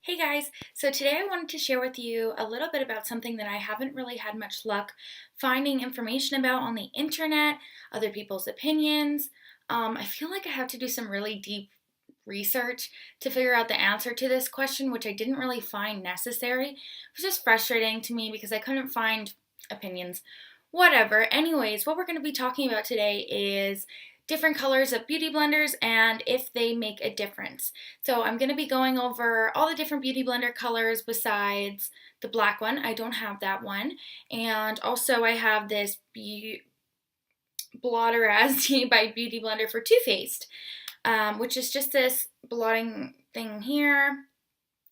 Hey guys, so today I wanted to share with you a little bit about something that I haven't really had much luck finding information about on the internet, other people's opinions. I feel like I have to do some really deep research to figure out the answer to this question, which I didn't really find necessary. It was just frustrating to me because I couldn't find opinions. Whatever. Anyways, what we're going to be talking about today is different colors of beauty blenders and if they make a difference. So I'm going to be going over all the different beauty blender colors besides the black one. I don't have that one. And also I have this Blotterazzi by Beauty Blender for Too Faced, which is just this blotting thing here.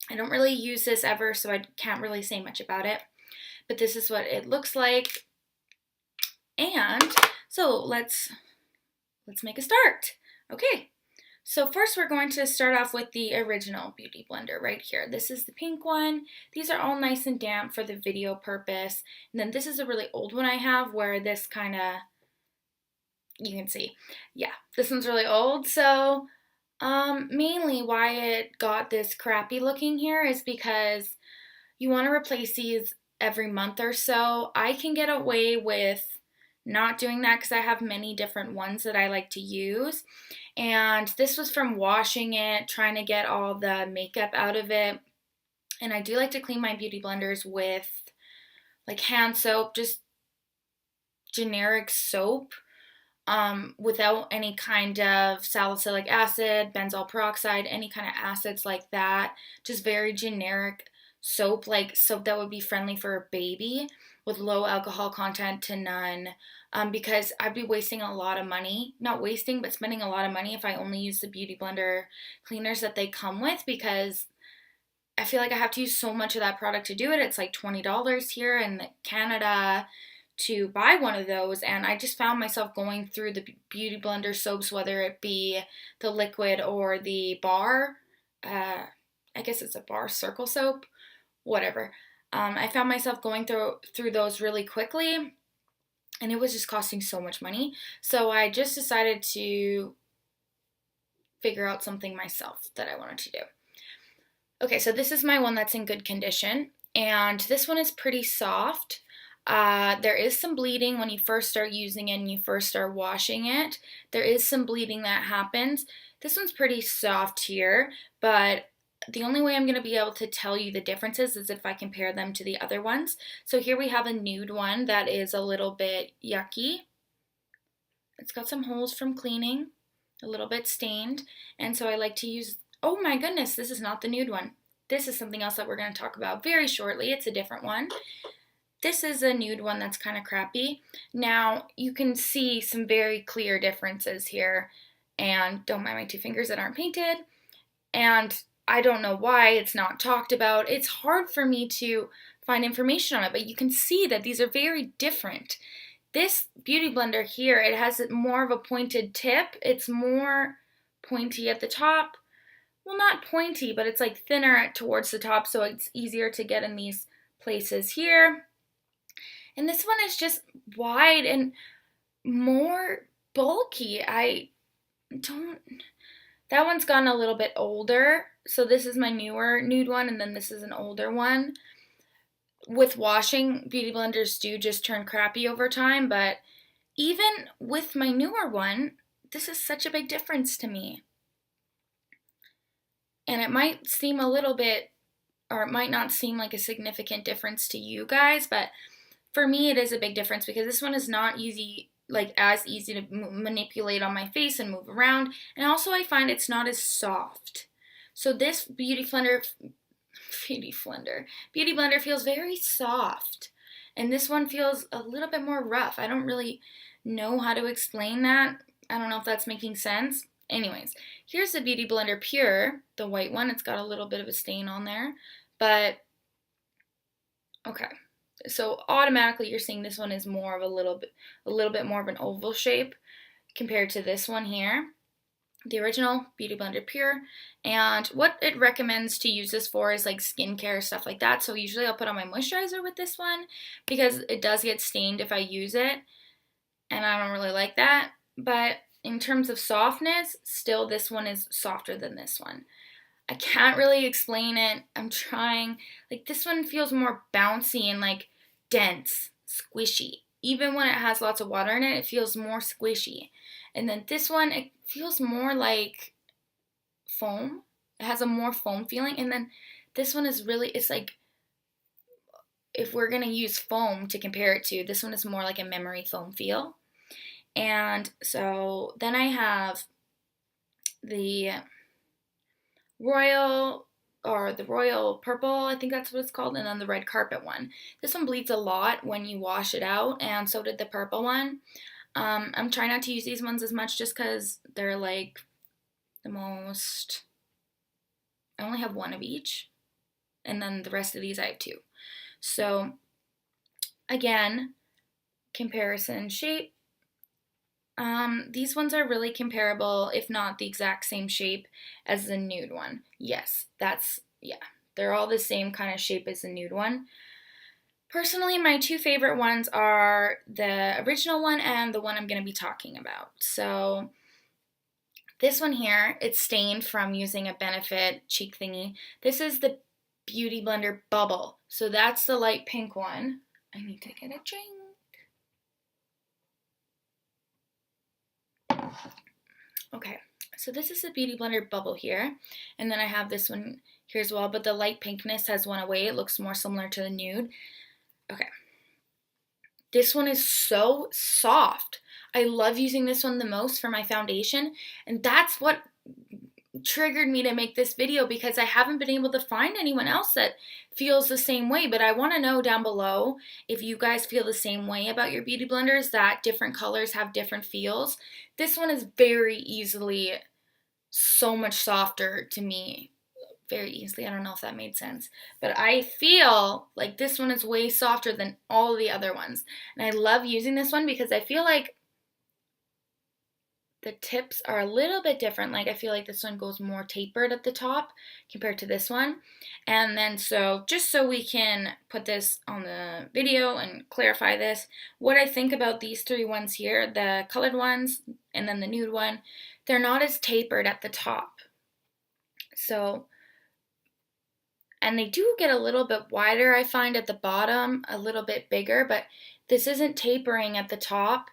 I don't really use this ever, so I can't really say much about it. But this is what it looks like. And so let's make a start. Okay. So first we're going to start off with the original Beauty Blender right here. This is the pink one. These are all nice and damp for the video purpose. And then this is a really old one I have where this kind of, you can see, yeah, this one's really old. So mainly why it got this crappy looking here is because you want to replace these every month or so. I can get away with not doing that because I have many different ones that I like to use. And this was from washing it, trying to get all the makeup out of it. And I do like to clean my beauty blenders with like hand soap, just generic soap, without any kind of salicylic acid, benzoyl peroxide, any kind of acids like that. Just very generic soap, like soap that would be friendly for a baby with low alcohol content to none. Because I'd be wasting a lot of money, not wasting, but spending a lot of money if I only use the Beauty Blender cleaners that they come with, because I feel like I have to use so much of that product to do it. It's like $20 here in Canada to buy one of those, and I just found myself going through the Beauty Blender soaps, whether it be the liquid or the bar. I guess it's a bar circle soap, whatever. I found myself going through those really quickly, and it was just costing so much money. So I just decided to figure out something myself that I wanted to do. Okay, so this is my one that's in good condition, and this one is pretty soft. There is some bleeding when you first start using it and you first start washing it. There is some bleeding that happens. This one's pretty soft here, but the only way I'm going to be able to tell you the differences is if I compare them to the other ones. So here we have a nude one that is a little bit yucky. It's got some holes from cleaning, a little bit stained, and so I like to use, oh my goodness, this is not the nude one. This is something else that we're going to talk about very shortly. It's a different one. This is a nude one that's kind of crappy. Now, you can see some very clear differences here, and don't mind my two fingers that aren't painted, and I don't know why it's not talked about. It's hard for me to find information on it, but you can see that these are very different. This Beauty Blender here, it has more of a pointed tip. It's more pointy at the top. Well, not pointy, but it's like thinner towards the top, so it's easier to get in these places here. And this one is just wide and more bulky. That one's gotten a little bit older. So this is my newer nude one, and then this is an older one. With washing, beauty blenders do just turn crappy over time, but even with my newer one, this is such a big difference to me. And it might seem a little bit, or it might not seem like a significant difference to you guys, but for me, it is a big difference because this one is not easy, like as easy to manipulate on my face and move around. And also I find it's not as soft. So this Beauty Blender feels very soft. And this one feels a little bit more rough. I don't really know how to explain that. I don't know if that's making sense. Anyways, here's the Beauty Blender Pure, the white one. It's got a little bit of a stain on there, but okay. So automatically you're seeing this one is more of a little bit more of an oval shape compared to this one here, the original Beauty Blender Pure. And what it recommends to use this for is like skincare, stuff like that. So usually I'll put on my moisturizer with this one because it does get stained if I use it, and I don't really like that. But in terms of softness, still this one is softer than this one. I can't really explain it. I'm trying. Like this one feels more bouncy and like dense, squishy. Even when it has lots of water in it, it feels more squishy. And then this one, it feels more like foam. It has a more foam feeling. And then this one is really, it's like, if we're going to use foam to compare it to, this one is more like a memory foam feel. And so then I have the Royal Purple, I think that's what it's called, and then the Red Carpet one. This one bleeds a lot when you wash it out, and so did the purple one. I'm trying not to use these ones as much just because they're like the most, I only have one of each, and then the rest of these I have two. So again, comparison shape. These ones are really comparable, if not the exact same shape as the nude one. Yes, they're all the same kind of shape as the nude one. Personally, my two favorite ones are the original one and the one I'm going to be talking about. So this one here, it's stained from using a Benefit cheek thingy. This is the Beauty Blender Bubble. So that's the light pink one. I need to get a drink. Okay, so this is the Beauty Blender Bubble here. And then I have this one here as well, but the light pinkness has went away. It looks more similar to the nude. Okay. This one is so soft. I love using this one the most for my foundation, and that's what triggered me to make this video because I haven't been able to find anyone else that feels the same way. But I want to know down below if you guys feel the same way about your beauty blenders, that different colors have different feels. This one is very easily so much softer to me. Very easily. I don't know if that made sense. But I feel like this one is way softer than all the other ones. And I love using this one because I feel like the tips are a little bit different. Like I feel like this one goes more tapered at the top compared to this one. And then so just so we can put this on the video and clarify this, what I think about these three ones here, the colored ones and then the nude one, they're not as tapered at the top. So, and they do get a little bit wider, I find, at the bottom, a little bit bigger, but this isn't tapering at the top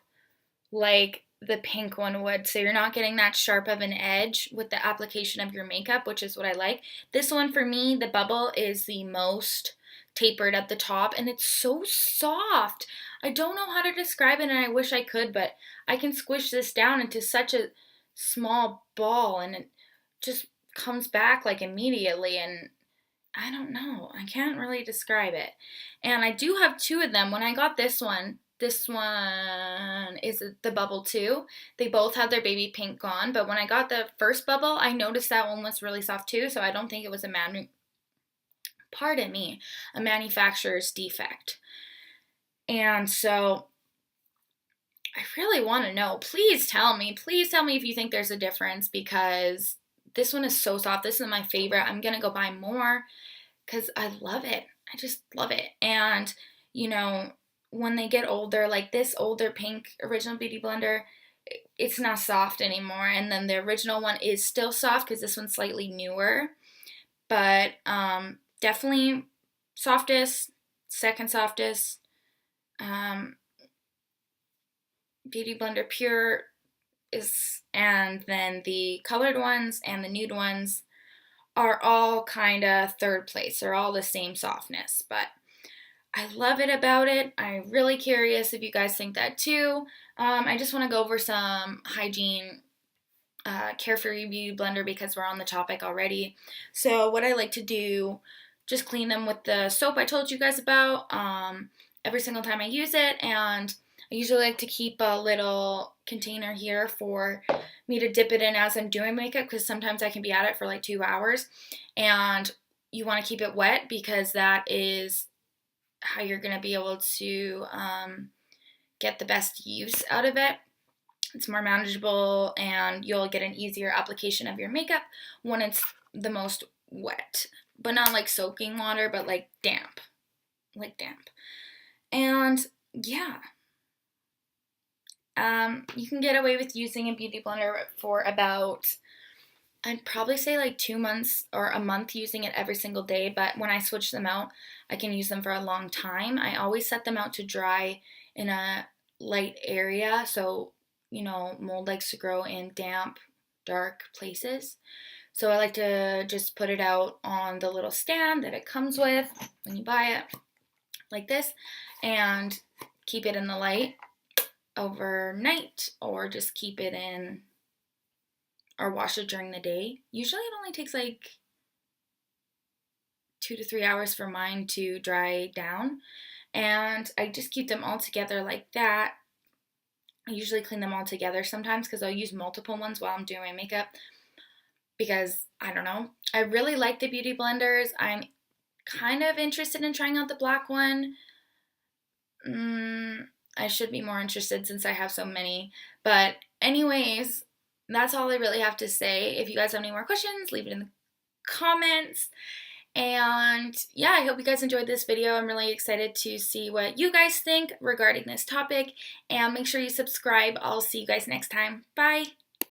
like the pink one would. So you're not getting that sharp of an edge with the application of your makeup, which is what I like. This one for me, the bubble, is the most tapered at the top, and it's so soft. I don't know how to describe it, and I wish I could, but I can squish this down into such a small ball, and it just comes back like immediately, and I don't know. I can't really describe it. And I do have two of them. When I got this one is the bubble too. They both had their baby pink gone, but when I got the first bubble, I noticed that one was really soft too, so I don't think it was a manufacturer's defect. And so I really want to know. Please tell me if you think there's a difference, because this one is so soft. This is my favorite. I'm going to go buy more because I love it. I just love it. And, you know, when they get older, like this older pink original Beauty Blender, it's not soft anymore. And then the original one is still soft because this one's slightly newer. But definitely softest, second softest. Beauty Blender Pure is, and then the colored ones and the nude ones are all kind of third place. They're all the same softness, but I love it about it. I'm really curious if you guys think that too. I just want to go over some hygiene care for your beauty blender because we're on the topic already. So what I like to do, just clean them with the soap I told you guys about every single time I use it, and I usually like to keep a little container here for me to dip it in as I'm doing makeup, because sometimes I can be at it for like 2 hours, and you want to keep it wet because that is how you're going to be able to get the best use out of it. It's more manageable, and you'll get an easier application of your makeup when it's the most wet, but not like soaking water, but like damp, And yeah. You can get away with using a beauty blender for about I'd probably say like 2 months or a month using it every single day, but when I switch them out, I can use them for a long time. I always set them out to dry in a light area, so mold likes to grow in damp, dark places. So I like to just put it out on the little stand that it comes with when you buy it, like this, and keep it in the light overnight, or just keep it in or wash it during the day. Usually it only takes like 2 to 3 hours for mine to dry down, and I just keep them all together like that. I usually clean them all together sometimes because I'll use multiple ones while I'm doing my makeup, because I don't know, I really like the beauty blenders. I'm kind of interested in trying out the black one. I should be more interested since I have so many, but anyways, that's all I really have to say. If you guys have any more questions, leave it in the comments. And yeah, I hope you guys enjoyed this video. I'm really excited to see what you guys think regarding this topic. And make sure you subscribe. I'll see you guys next time. Bye!